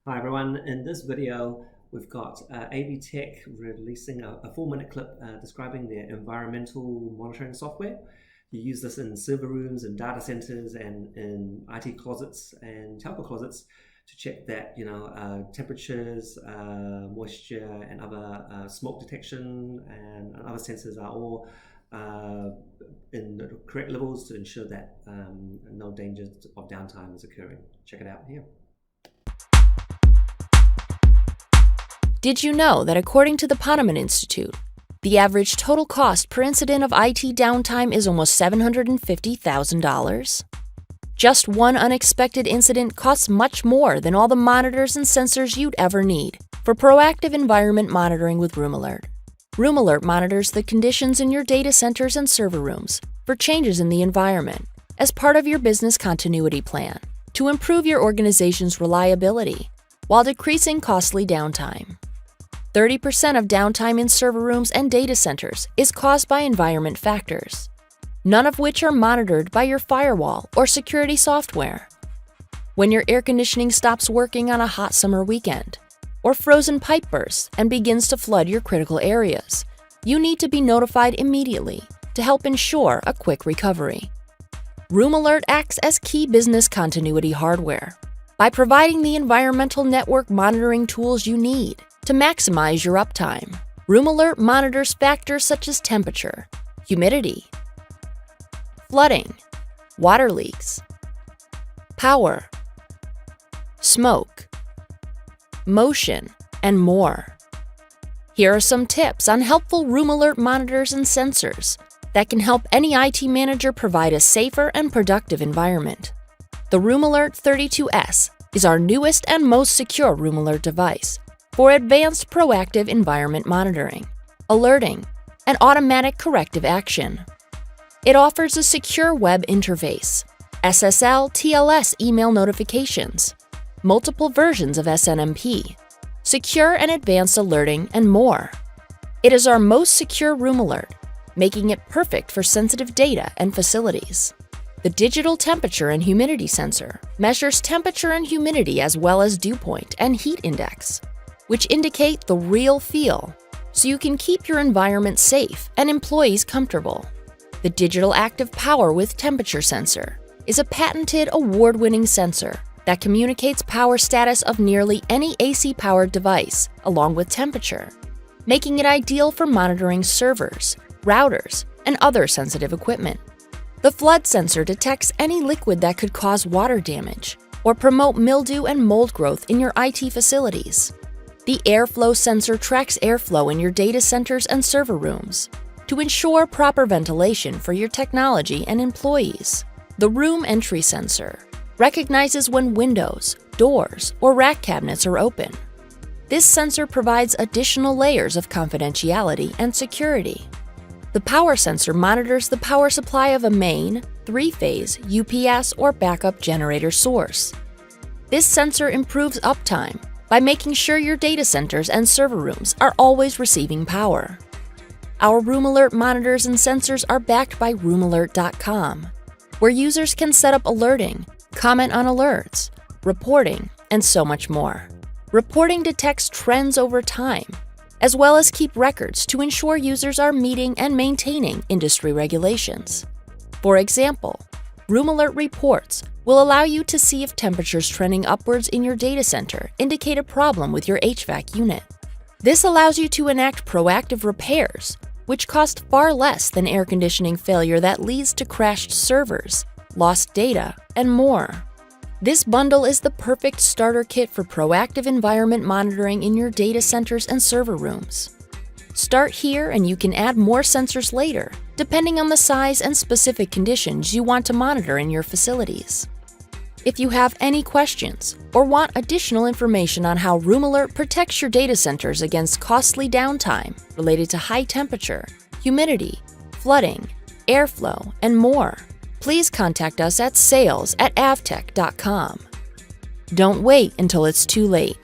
Hi everyone, in this video we've got AVTECH releasing a 4-minute clip describing their environmental monitoring software. You use this in server rooms and data centers and in IT closets and telco closets to check that temperatures, moisture and other smoke detection and other sensors are all in the correct levels to ensure that no danger of downtime is occurring. Check it out here. Did you know that according to the Ponemon Institute, the average total cost per incident of IT downtime is almost $750,000? Just one unexpected incident costs much more than all the monitors and sensors you'd ever need for proactive environment monitoring with Room Alert. Room Alert monitors the conditions in your data centers and server rooms for changes in the environment as part of your business continuity plan to improve your organization's reliability while decreasing costly downtime. 30% of downtime in server rooms and data centers is caused by environment factors, none of which are monitored by your firewall or security software. When your air conditioning stops working on a hot summer weekend, or frozen pipe bursts and begins to flood your critical areas, you need to be notified immediately to help ensure a quick recovery. Room Alert acts as key business continuity hardware by providing the environmental network monitoring tools you need to maximize your uptime. Room Alert monitors factors such as temperature, humidity, flooding, water leaks, power, smoke, motion, and more. Here are some tips on helpful Room Alert monitors and sensors that can help any IT manager provide a safer and productive environment. The Room Alert 32S is our newest and most secure Room Alert device for advanced proactive environment monitoring, alerting, and automatic corrective action. It offers a secure web interface, SSL TLS email notifications, multiple versions of SNMP, secure and advanced alerting, and more. It is our most secure Room Alert, making it perfect for sensitive data and facilities. The digital temperature and humidity sensor measures temperature and humidity as well as dew point and heat index, which indicate the real feel, so you can keep your environment safe and employees comfortable. The digital active power with temperature sensor is a patented award-winning sensor that communicates power status of nearly any AC-powered device along with temperature, making it ideal for monitoring servers, routers, and other sensitive equipment. The flood sensor detects any liquid that could cause water damage or promote mildew and mold growth in your IT facilities. The airflow sensor tracks airflow in your data centers and server rooms to ensure proper ventilation for your technology and employees. The room entry sensor recognizes when windows, doors, or rack cabinets are open. This sensor provides additional layers of confidentiality and security. The power sensor monitors the power supply of a main, 3-phase, UPS, or backup generator source. This sensor improves uptime by making sure your data centers and server rooms are always receiving power. Our Room Alert monitors and sensors are backed by roomalert.com, where users can set up alerting, comment on alerts, reporting, and so much more. Reporting detects trends over time, as well as keep records to ensure users are meeting and maintaining industry regulations. For example, Room Alert reports will allow you to see if temperatures trending upwards in your data center indicate a problem with your HVAC unit. This allows you to enact proactive repairs, which cost far less than air conditioning failure that leads to crashed servers, lost data, and more. This bundle is the perfect starter kit for proactive environment monitoring in your data centers and server rooms. Start here and you can add more sensors later, depending on the size and specific conditions you want to monitor in your facilities. If you have any questions or want additional information on how Room Alert protects your data centers against costly downtime related to high temperature, humidity, flooding, airflow, and more, please contact us at sales@avtech.com. Don't wait until it's too late.